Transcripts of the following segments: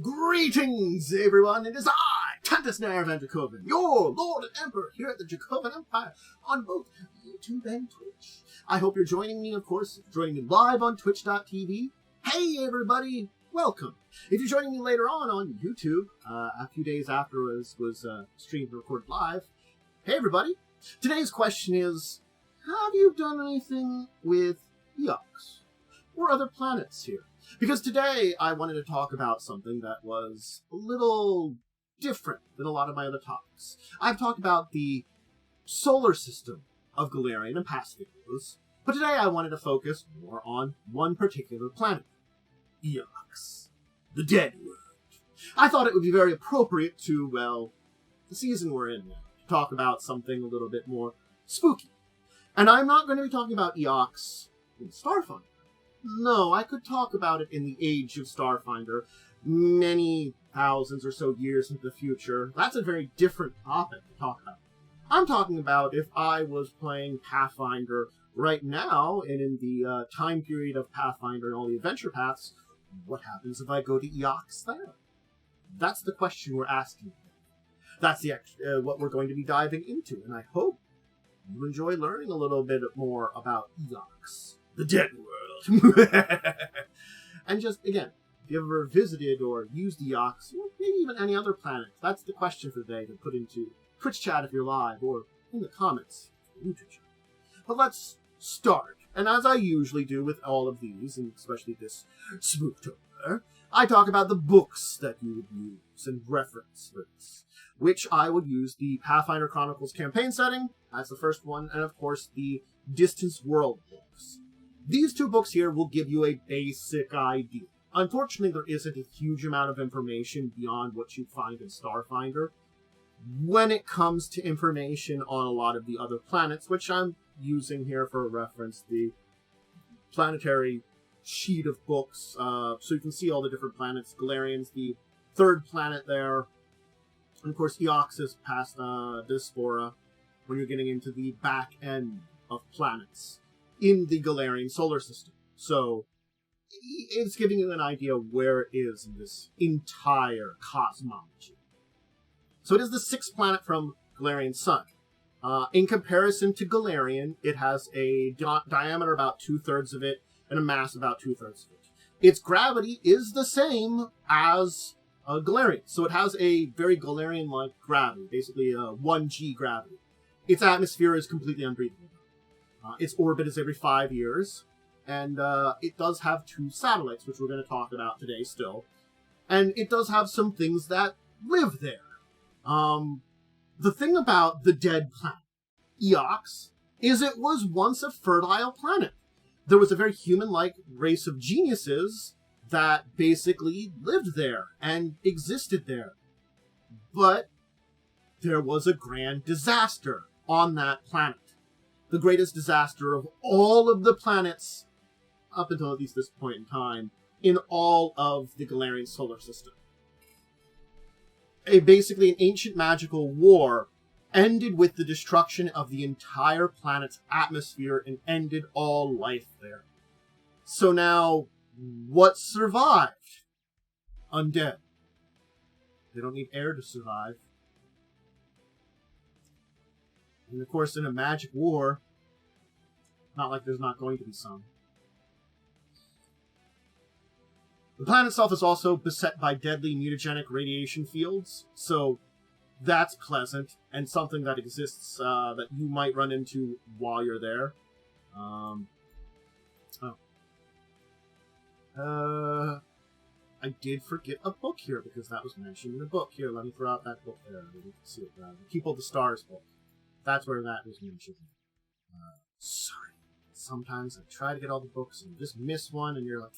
Greetings, everyone! It is I, Tantisnair Van Dracovin, your Lord and Emperor here at the Dracovin Empire on both YouTube and Twitch. I hope you're joining me, of course, joining me live on Twitch.tv. Hey, everybody! Welcome! If you're joining me later on YouTube, a few days after it was streamed and recorded live, hey, everybody! Today's question is, have you done anything with Eox or other planets here? Because today I wanted to talk about something that was a little different than a lot of my other topics. I've talked about the solar system of Golarion in past videos, but today I wanted to focus more on one particular planet, Eox, the Dead World. I thought it would be very appropriate to, well, the season we're in now, to talk about something a little bit more spooky. And I'm not going to be talking about Eox in Starfinder. No, I could talk about it in the age of Starfinder, many thousands or so years into the future. That's a very different topic to talk about. I'm talking about if I was playing Pathfinder right now, and in the time period of Pathfinder and all the adventure paths, what happens if I go to Eox there? That's the question we're asking. That's what we're going to be diving into, and I hope you enjoy learning a little bit more about Eox, the Dead World. And just, again, if you ever visited or used Eox, or maybe even any other planet, that's the question for today to put into Twitch chat if you're live, or in the comments if you're YouTube chat. But let's start. And as I usually do with all of these, and especially this Spooktober, I talk about the books that you would use and reference for this, which I would use the Pathfinder Chronicles campaign setting, that's the first one, and of course the Distance World books. These two books here will give you a basic idea. Unfortunately, there isn't a huge amount of information beyond what you find in Starfinder when it comes to information on a lot of the other planets, which I'm using here for a reference, the planetary sheet of books, so you can see all the different planets. Golarion's the third planet there, and of course Eox is past Diaspora when you're getting into the back end of planets in the Golarion solar system. So it's giving you an idea of where it is in this entire cosmology. So it is the sixth planet from Golarion's sun. In comparison to Golarion, it has a diameter about 2/3 of it and a mass about 2/3 of it. Its gravity is the same as Golarion. So it has a very Golarion-like gravity, basically a 1G gravity. Its atmosphere is completely unbreathable. Its orbit is every 5 years, and it does have 2 satellites, which we're going to talk about today still. And it does have some things that live there. The thing about the dead planet, Eox, is it was once a fertile planet. There was a very human-like race of geniuses that basically lived there and existed there. But there was a grand disaster on that planet. The greatest disaster of all of the planets, up until at least this point in time, in all of the Golarion solar system. Basically, an ancient magical war ended with the destruction of the entire planet's atmosphere and ended all life there. So now, what survived? Undead. They don't need air to survive. And of course, in a magic war, not like there's not going to be some. The planet itself is also beset by deadly mutagenic radiation fields, so that's pleasant, and something that exists that you might run into while you're there. I did forget a book here, because that was mentioned in the book. Here, let me throw out that book there. You can see it. The People of the Stars book. That's where that was mentioned. Sorry. Sometimes I try to get all the books and you just miss one and you're like...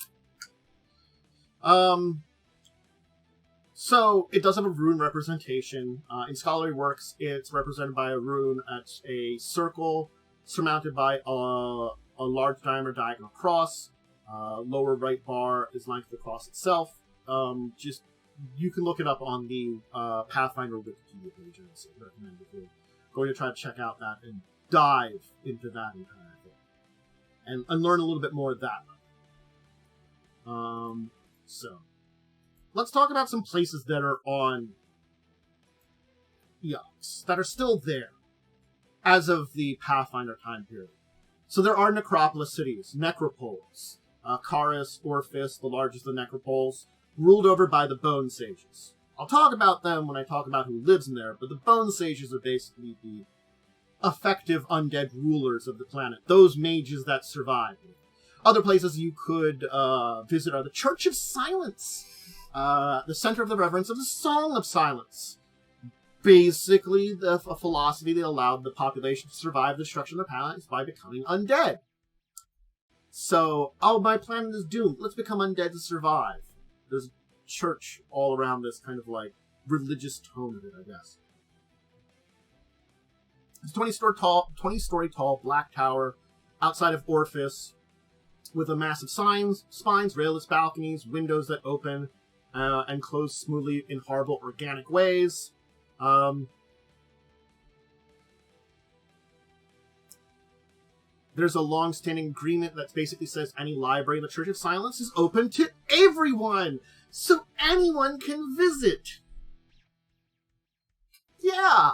So, it does have a rune representation. In scholarly works, it's represented by a rune at a circle surmounted by a large diameter diagonal cross. Lower right bar is length of the cross itself. You can look it up on the Pathfinder Wikipedia page. I recommend if you're going to try to check out that and dive into that entire thing. And learn a little bit more of that. So, let's talk about some places that are on Eox, that are still there as of the Pathfinder time period. So there are necropolis cities, necropoles. Karis, Orphis, the largest of the necropoles, ruled over by the Bone Sages. I'll talk about them when I talk about who lives in there, but the Bone Sages are basically the effective undead rulers of the planet, those mages that survive. Other places you could visit are the Church of Silence, the center of the reverence of the Song of Silence. Basically, a philosophy that allowed the population to survive the destruction of the planet by becoming undead. So, my planet is doomed. Let's become undead to survive. There's a church all around this kind of like religious tone of it, I guess. It's 20-story tall black tower outside of Orphis with a massive spines, railless balconies, windows that open and close smoothly in horrible organic ways. There's a long-standing agreement that basically says any library in the Church of Silence is open to everyone, so anyone can visit. Yeah.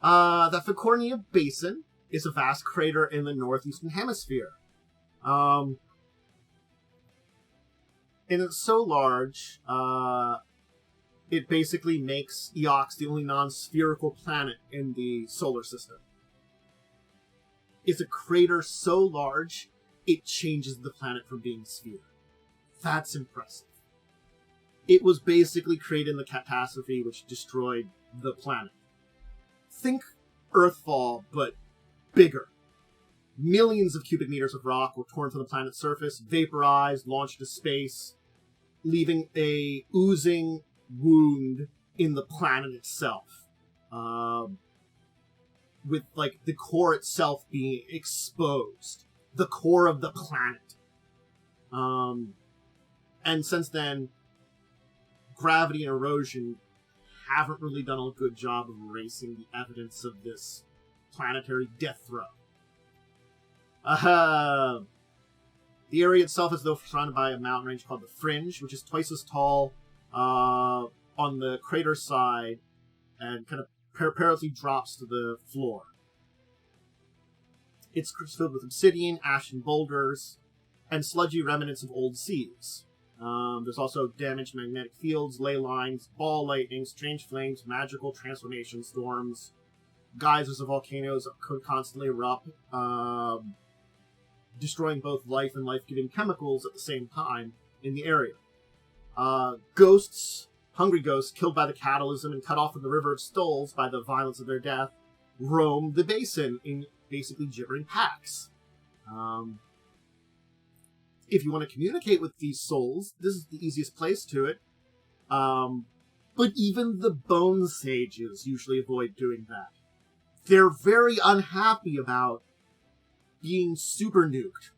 The Ficornia Basin is a vast crater in the northeastern hemisphere. And it's so large, it basically makes Eox the only non-spherical planet in the solar system. It's a crater so large, it changes the planet from being a sphere. That's impressive. It was basically created in the catastrophe which destroyed the planet. Think Earthfall, but bigger. Millions of cubic meters of rock were torn from the planet's surface, vaporized, launched into space, leaving a oozing wound in the planet itself. With, like, the core itself being exposed. The core of the planet. And since then, gravity and erosion haven't really done a good job of erasing the evidence of this planetary death throw. The area itself is, though, surrounded by a mountain range called the Fringe, which is twice as tall on the crater side and kind of perilously drops to the floor. It's filled with obsidian, ashen boulders, and sludgy remnants of old seas. There's also damaged magnetic fields, ley lines, ball lightning, strange flames, magical transformation storms, geysers of volcanoes that could constantly erupt, destroying both life and life-giving chemicals at the same time in the area. Ghosts, hungry ghosts killed by the catalysm and cut off from the River of Stoles by the violence of their death, roam the basin in basically gibbering packs. If you want to communicate with these souls, this is the easiest place to it. But even the Bone Sages usually avoid doing that. They're very unhappy about being super nuked.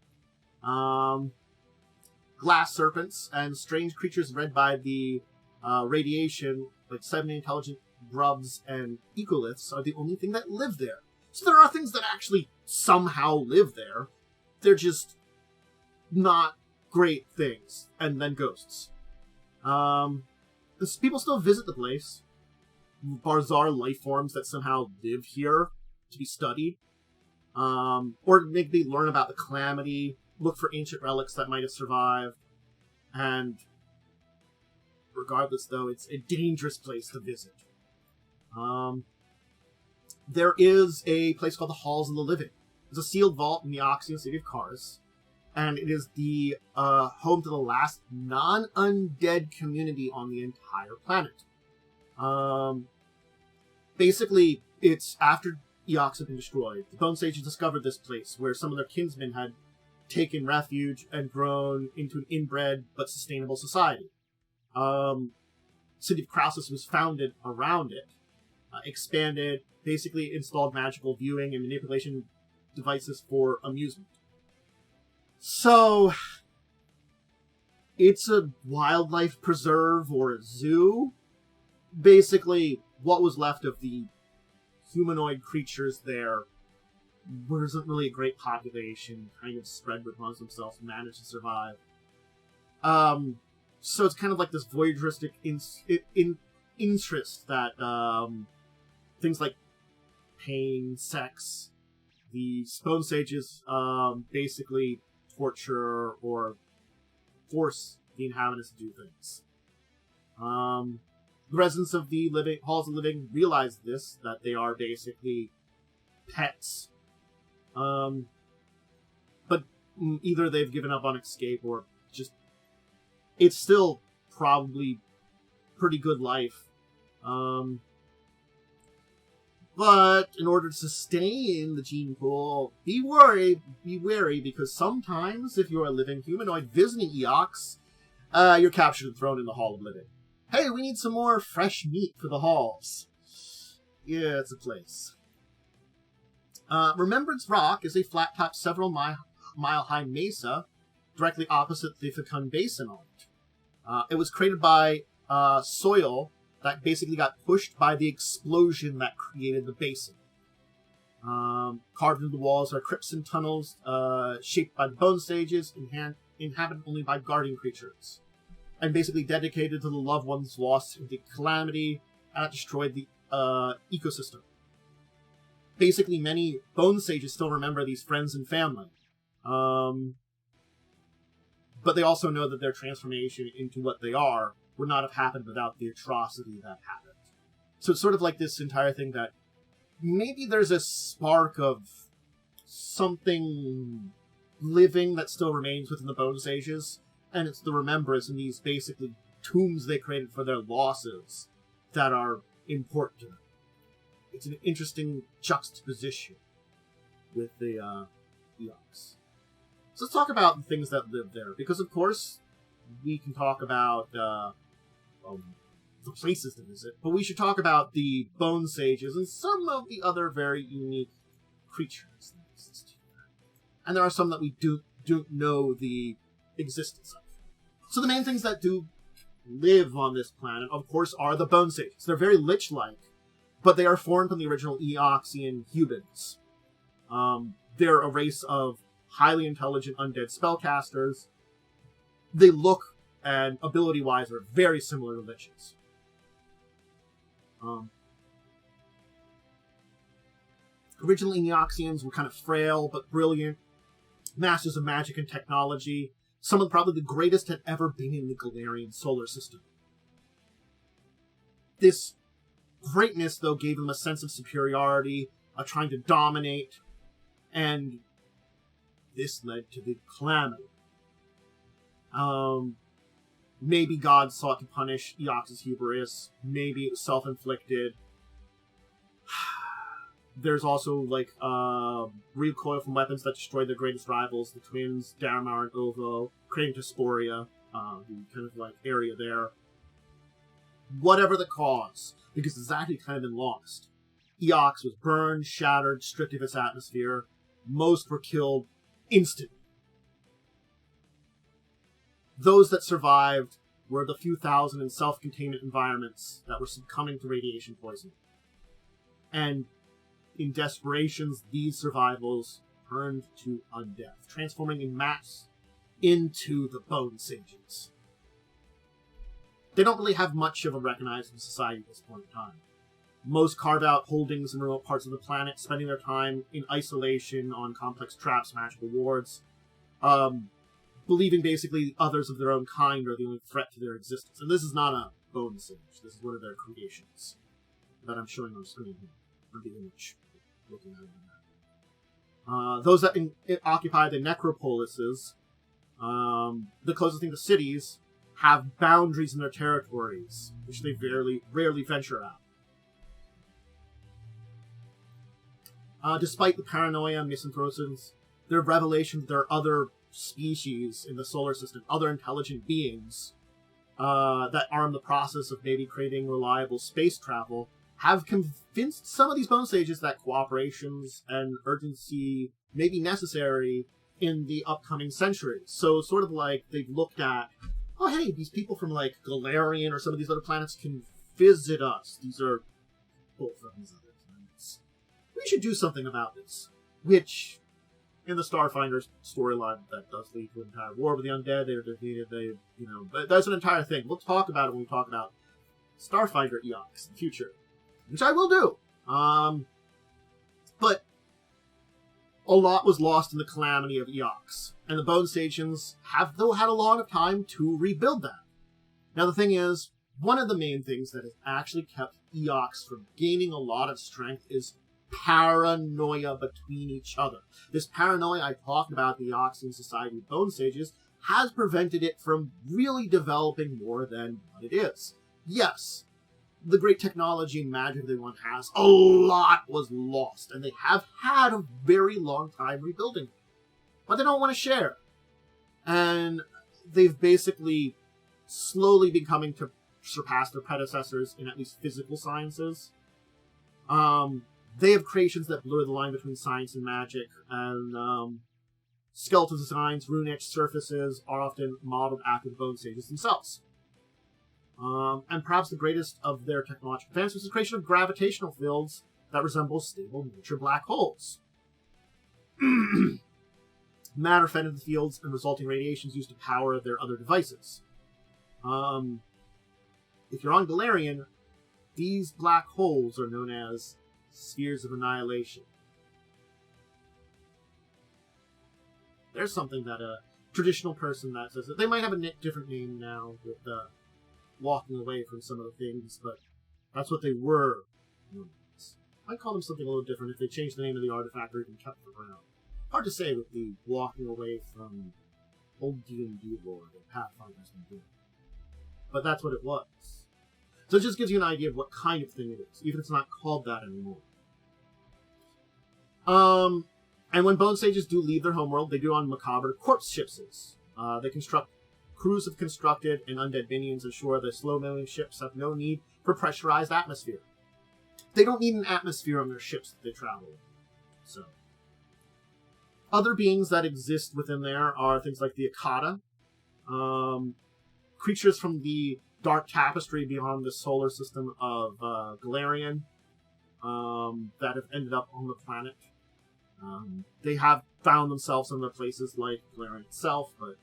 Glass serpents and strange creatures read by the radiation, like semi-intelligent grubs and echoliths, are the only thing that live there. So there are things that actually somehow live there. They're just not great things. And then ghosts. People still visit the place. Bizarre life forms that somehow live here to be studied. Or maybe learn about the calamity, look for ancient relics that might have survived. And regardless, though, it's a dangerous place to visit. There is a place called the Halls of the Living. It's a sealed vault in the Oxian city of Karis, and it is the home to the last non-undead community on the entire planet. Basically, it's after Eox had been destroyed. The Bone Sages discovered this place, where some of their kinsmen had taken refuge and grown into an inbred but sustainable society. City of Krausis was founded around it, expanded, basically installed magical viewing and manipulation devices for amusement. So, it's a wildlife preserve or a zoo. Basically, what was left of the humanoid creatures there wasn't really a great population, kind of spread amongst themselves, managed to survive. So it's kind of like this voyeuristic interest that things like pain, sex, the Bone Sages basically torture or force the inhabitants to do things. The residents of the halls of living realize this, that they are basically pets. But either they've given up on escape or just... It's still probably pretty good life. But in order to sustain the gene pool, be wary, because sometimes if you're a living humanoid visiting Eox, you're captured and thrown in the Hall of Living. Hey, we need some more fresh meat for the halls. Yeah, it's a place. Remembrance Rock is a flat-topped several-mile-high mesa directly opposite the Fecund Basin on it. It was created by soil that basically got pushed by the explosion that created the basin. Carved into the walls are crypts and tunnels shaped by the Bone Sages, inhabited only by guardian creatures, and basically dedicated to the loved ones lost in the calamity that destroyed the ecosystem. Basically, many Bone Sages still remember these friends and family. But they also know that their transformation into what they are would not have happened without the atrocity that happened. So it's sort of like this entire thing that maybe there's a spark of something living that still remains within the Bone Sages, and it's the remembrance in these basically tombs they created for their losses that are important to them. It's an interesting juxtaposition with the Eox. So let's talk about the things that live there, because of course we can talk about the places to visit, but we should talk about the Bone Sages and some of the other very unique creatures that exist here. And there are some that we don't know the existence of. So the main things that do live on this planet, of course, are the Bone Sages. They're very lich-like, but they are formed from the original Eoxian humans. They're a race of highly intelligent undead spellcasters. They look, and ability-wise, are very similar to liches. Originally, Eoxians were kind of frail, but brilliant. Masters of magic and technology. Some of probably the greatest had ever been in the Golarion solar system. This greatness, though, gave them a sense of superiority, of trying to dominate, and this led to the calamity. Maybe God sought to punish Eox's hubris. Maybe it was self-inflicted. There's also, like, recoil from weapons that destroyed their greatest rivals, the twins, Daramar and Ovo, creating Dysphoria, the kind of, like, area there. Whatever the cause, because it's actually kind of been lost. Eox was burned, shattered, stripped of its atmosphere. Most were killed instantly. Those that survived were the few thousand in self-containment environments that were succumbing to radiation poisoning. And in desperations, these survivals turned to undeath, transforming in mass into the Bone Sages. They don't really have much of a recognized society at this point in time. Most carve out holdings in remote parts of the planet, spending their time in isolation on complex traps, magical wards, believing basically others of their own kind are the only threat to their existence. And this is not a Bone Sage. This is one of their creations that I'm showing on screen here, or the image looking at it. Those that occupy the necropolises, the closest thing to cities, have boundaries in their territories, which they rarely venture out. Despite the paranoia and misanthropes, there are revelations that there are other species in the solar system, other intelligent beings that are in the process of maybe creating reliable space travel, have convinced some of these Bone Sages that cooperations and urgency may be necessary in the upcoming centuries. So sort of like they've looked at, oh hey, these people from like Golarion or some of these other planets can visit us. These are both from these other planets. We should do something about this. Which in the Starfinder storyline, that does lead to an entire war with the undead. They're defeated. But that's an entire thing. We'll talk about it when we talk about Starfinder Eox in the future, which I will do. But a lot was lost in the calamity of Eox, and the Bone Sapiens have, though, had a lot of time to rebuild that. Now, the thing is, one of the main things that has actually kept Eox from gaining a lot of strength is paranoia between each other. This paranoia I talked about, the Eoxian Society of Bone Sages, has prevented it from really developing more than what it is. Yes, the great technology and magic that one has, a lot was lost, and they have had a very long time rebuilding it. But they don't want to share. And they've basically slowly been coming to surpass their predecessors in at least physical sciences. They have creations that blur the line between science and magic, and skeletal designs, rune-etched surfaces are often modeled after the Bone Sages themselves. And perhaps the greatest of their technological advances is the creation of gravitational fields that resemble stable miniature black holes. Matter fed into the fields and resulting radiations used to power their other devices. If you're on Golarion, these black holes are known as spheres of annihilation. There's something that a traditional person that says that they might have a different name now with walking away from some of the things, but that's what they were. I call them something a little different if they changed the name of the artifact or even kept it around. Hard to say with the walking away from old D&D lore that Pathfinder's been doing. But that's what it was. So it just gives you an idea of what kind of thing it is, even if it's not called that anymore. And when Bone Sages do leave their homeworld, they do on macabre corpse ships. They construct crews of constructed and undead minions, ensure that slow-moving ships have no need for pressurized atmosphere. They don't need an atmosphere on their ships that they travel in. So, other beings that exist within there are things like the Akata, creatures from the dark tapestry beyond the solar system of Golarion, that have ended up on the planet. They have found themselves in other places like Golarion itself, but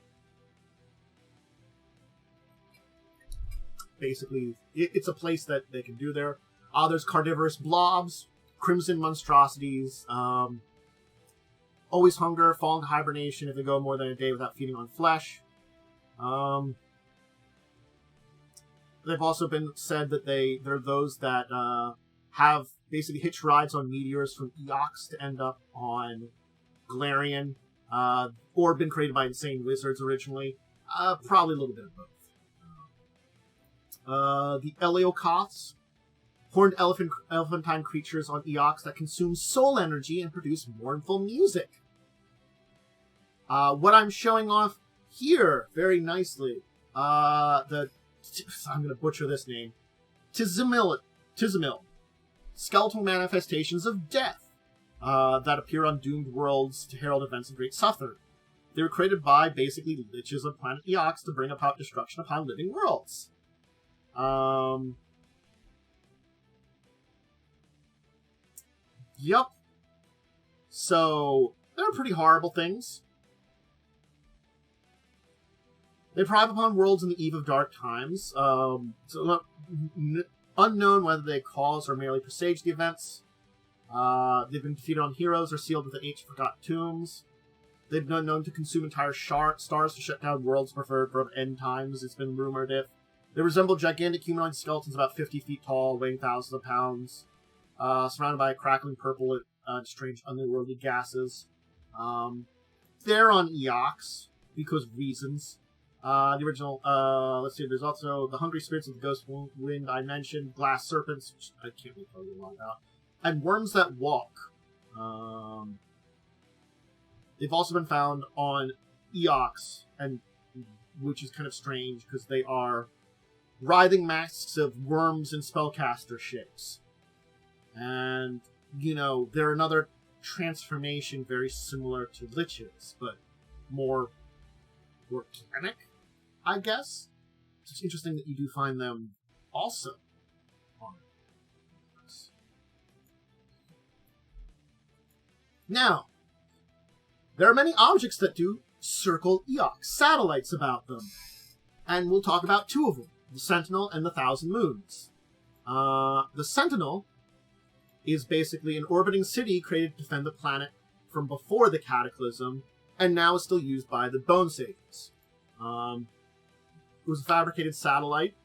basically it's a place that they can do there. There's carnivorous blobs, crimson monstrosities, always hunger, fall into hibernation if they go more than a day without feeding on flesh. They've also been said that they're those that have basically hitched rides on meteors from Eox to end up on Golarion, or been created by insane wizards originally. Probably a little bit of both. The Eliokoths, horned elephantine creatures on Eox that consume soul energy and produce mournful music. What I'm showing off here very nicely, I'm going to butcher this name, Tizimil, skeletal manifestations of death that appear on doomed worlds to herald events of great suffering. They were created by basically liches of planet Eox to bring about destruction upon living worlds. Yep. So, they're pretty horrible things. They thrive upon worlds in the eve of dark times. Unknown whether they cause or merely presage the events. They've been defeated on heroes or sealed within ancient forgotten tombs. They've been known to consume entire stars to shut down worlds preferred for end times, it's been rumored if. They resemble gigantic humanoid skeletons about 50 feet tall, weighing thousands of pounds, surrounded by crackling purple, strange otherworldly gases. They're on Eox, because reasons. The original, let's see, there's also the hungry spirits of the ghost wind I mentioned, glass serpents, which I can't really tell you a lot about, and worms that walk. They've also been found on Eox, and which is kind of strange, because they are writhing masks of worms and spellcaster shapes. And, they're another transformation very similar to liches, but more organic, I guess. It's interesting that you do find them also on this. Now, there are many objects that do circle Eox, satellites about them. And we'll talk about two of them, the Sentinel and the Thousand Moons. The Sentinel is basically an orbiting city created to defend the planet from before the Cataclysm, and now is still used by the Bone Sages. It was a fabricated satellite.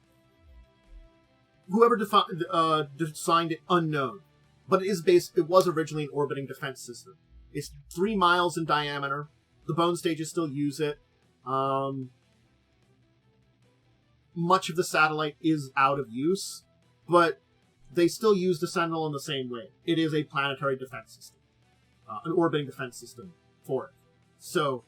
Whoever designed it, unknown. But it was originally an orbiting defense system. It's 3 miles in diameter. The Bone Stages still use it. Much of the satellite is out of use, but they still use the Sentinel in the same way. It is a planetary defense system. An orbiting defense system for it. So,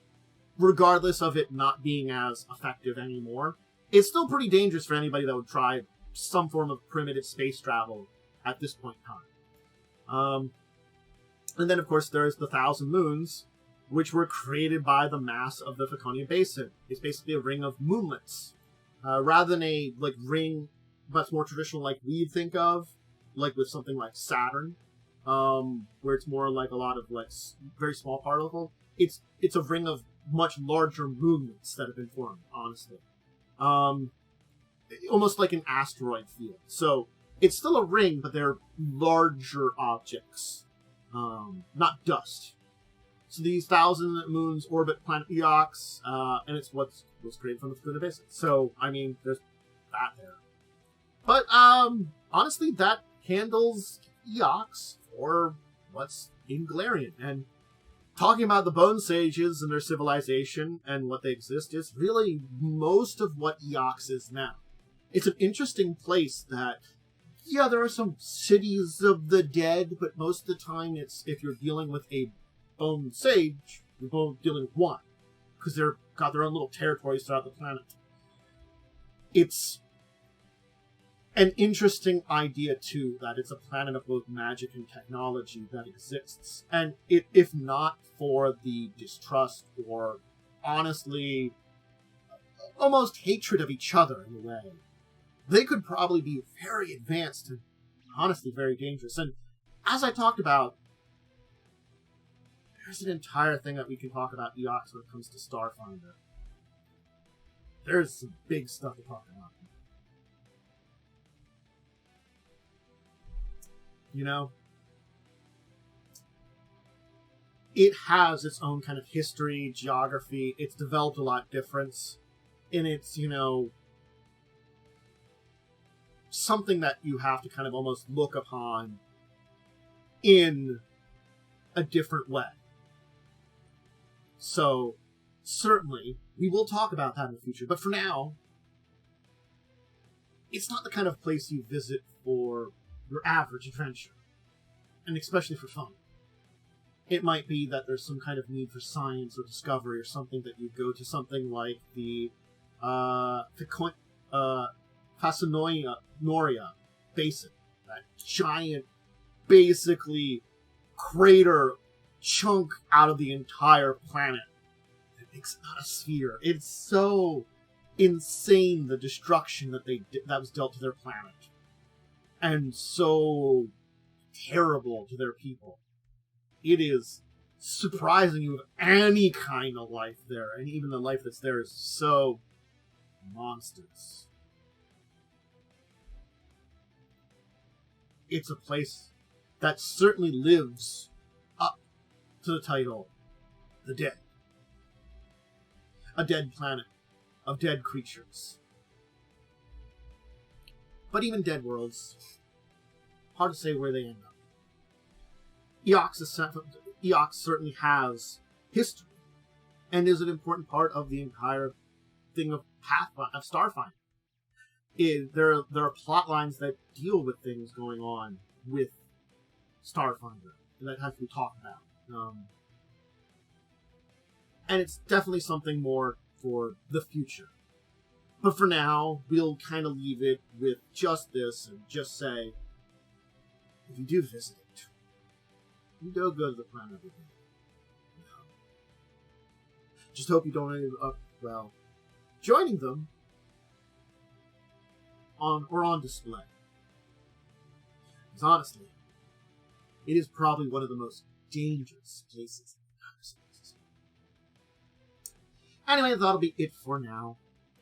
regardless of it not being as effective anymore, it's still pretty dangerous for anybody that would try some form of primitive space travel at this point in time. And then, of course, there's the Thousand Moons, which were created by the mass of the Faconia Basin. It's basically a ring of moonlets. Rather than a ring that's more traditional like we'd think of, like with something like Saturn, where it's more like a lot of very small particle. It's a ring of much larger moonlets that have been formed, honestly. Almost like an asteroid field. So it's still a ring, but they're larger objects, not dust. So these Thousand Moons orbit planet Eox, and it's what's created from the Faconia Basin. So, I mean, there's that there. But, honestly, that handles Eox for what's in Golarion. And talking about the Bone Sages and their civilization and what they exist is really most of what Eox is now. It's an interesting place that, yeah, there are some cities of the dead, but most of the time it's, if you're dealing with a Bone Sage, you're both dealing with one. Because they've got their own little territories throughout the planet. It's an interesting idea, too, that it's a planet of both magic and technology that exists. And if not for the distrust or, honestly, almost hatred of each other in a way, they could probably be very advanced and, honestly, very dangerous. And as I talked about, there's an entire thing that we can talk about Eox when it comes to Starfinder. There's some big stuff to talk about. You know? It has its own kind of history, geography. It's developed a lot different. And it's, something that you have to kind of almost look upon in a different way. So, certainly, we will talk about that in the future. But for now, it's not the kind of place you visit for your average adventure. And especially for fun. It might be that there's some kind of need for science or discovery or something that you go to something like the Fasanoria Basin. That giant, basically, crater chunk out of the entire planet. It makes it not a sphere. It's so insane, the destruction that was dealt to their planet. And so terrible to their people. It is surprising you have any kind of life there, and even the life that's there is so monstrous. It's a place that certainly lives up to the title, The Dead. A dead planet of dead creatures. But even dead worlds, hard to say where they end up. Eox certainly has history, and is an important part of the entire thing of Starfinder. There are plot lines that deal with things going on with Starfinder that have to be talked about. And it's definitely something more for the future. But for now, we'll kind of leave it with just this and just say, if you do visit it, you don't go to the planet every day. No. Just hope you don't end up, joining them on display. Because honestly, it is probably one of the most dangerous places in the United States. Anyway, that'll be it for now.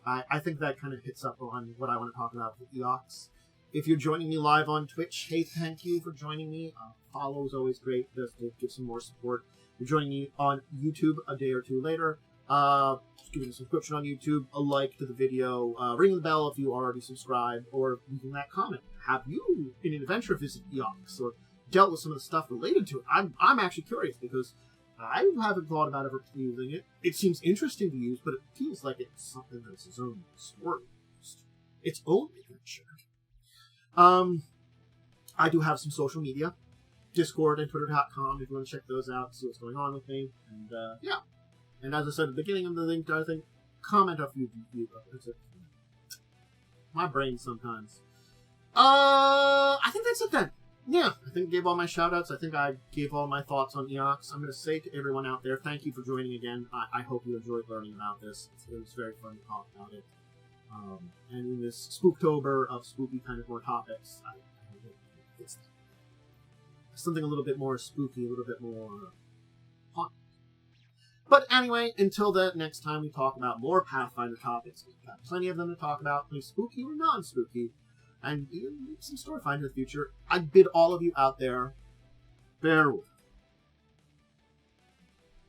I think that kind of hits up on what I want to talk about with Eox. If you're joining me live on Twitch, hey, thank you for joining me. Follow is always great, just to give some more support. If you're joining me on YouTube a day or two later, just give me a subscription on YouTube, a like to the video, ring the bell if you already subscribed, or leaving that comment. Have you, in an adventure, visited Eox, or dealt with some of the stuff related to it? I'm actually curious, because I haven't thought about ever using it. It seems interesting to use, but it feels like it's something that's its own story, its own adventure. I do have some social media, Discord and Twitter.com, if you want to check those out, see what's going on with me, and yeah. And as I said at the beginning of the link, I think, comment a few that's it. My brain sometimes. I think that's it then. Yeah, I think I gave all my shoutouts. I think I gave all my thoughts on Eox. I'm going to say to everyone out there, thank you for joining again. I hope you enjoyed learning about this. It was very fun to talk about it. And in this Spooktober of spooky kind of more topics, I hope it's something a little bit more spooky, a little bit more haunted. But anyway, until the next time we talk about more Pathfinder topics, we've got plenty of them to talk about, plenty spooky or non-spooky, and even some Storyfinder in the future. I bid all of you out there farewell.